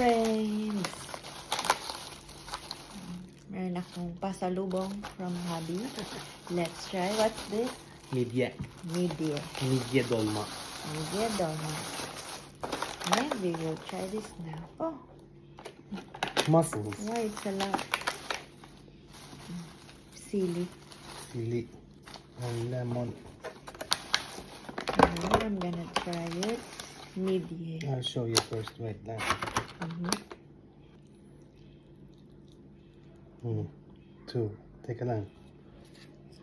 friends! Meron akong pasalubong from hubby. Let's try. What's this? Midye. Midye. Midye dolma. Midye dolma. And we will try this now. Oh, Mussels. why it's a lot? Sili. Sili. And lemon. And I'm gonna try it. Midye. I'll show you first. Wait, that. Two. Take a line.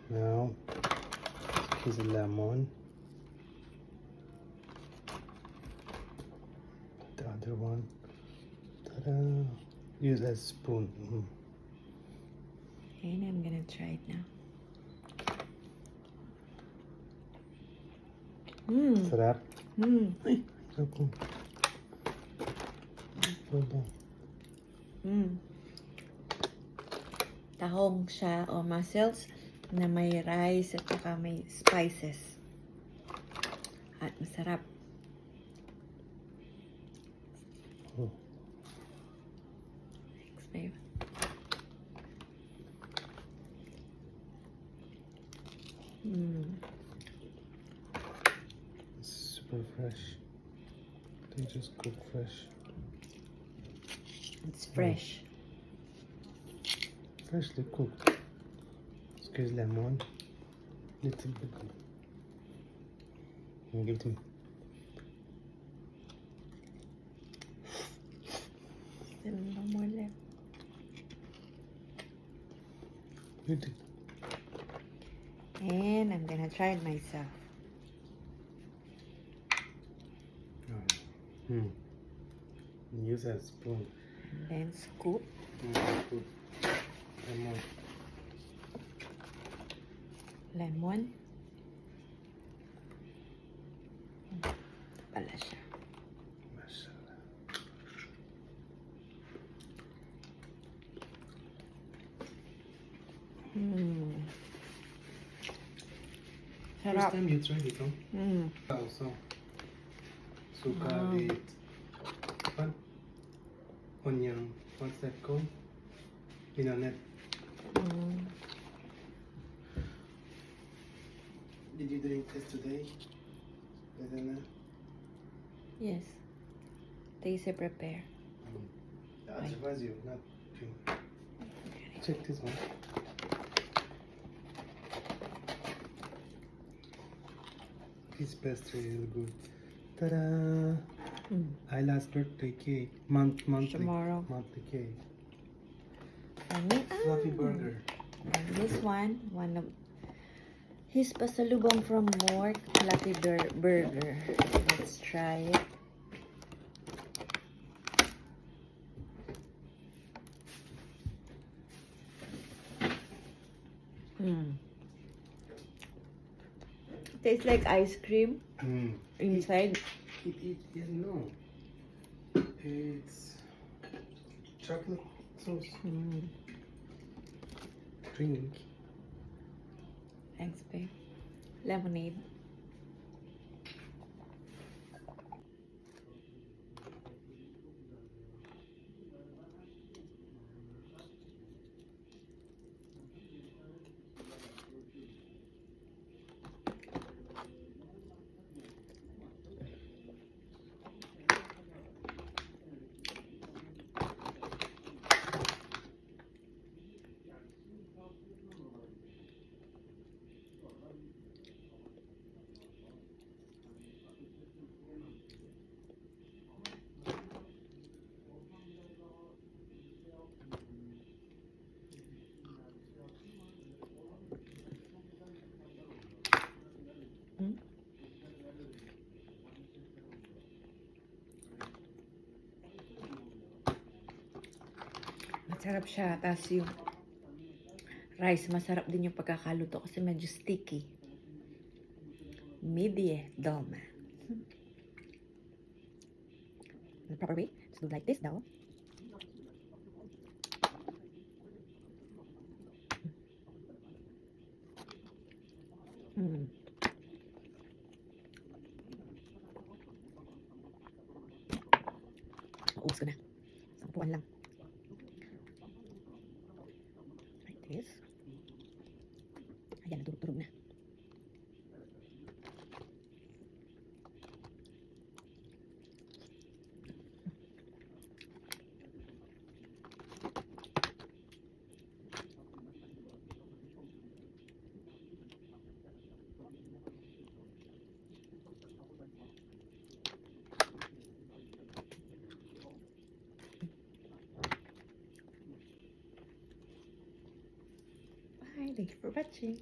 Now, here's a lemon. The other one. Ta-da! Use a spoon. And I'm gonna try it now. Sarap. Ay, ako. Tahong siya o mussels na may rice at saka may spices. At masarap. Thanks, babe. It's super fresh. They just cook fresh. It's fresh. Freshly cooked. Squeeze lemon. Little bit. And give it to me. No more left. Little. And I'm gonna try it myself. Use a spoon. And then scoop. Scoop. Lemon. Lemon. Pala siya. Mashallah. First Sarap. time you tried it, huh? Also. Suka with what? Onion. What's that called? Minonette. Did you drink this today? Badana? Yes. Taste prepare. I advise you not to. Check this one. This pastry is really good. Ta-da! Isla's birthday cake. Monthly. Tomorrow. Monthly cake. And me, Fluffy burger. And this one of his pasalubong from work, Fluffy Burger. Let's try it. Tastes like ice cream inside. No. It's chocolate sauce. Drink. Thanks, babe. Lemonade. Masarap siya. Tapos yung rice, masarap din yung pagkakaluto kasi medyo sticky. Midye dolma. The proper way is to do like this daw. Maubos ko na. Sa upuan lang. Like this. Ayan, nadurog-durog na. Bye. Thank you for watching.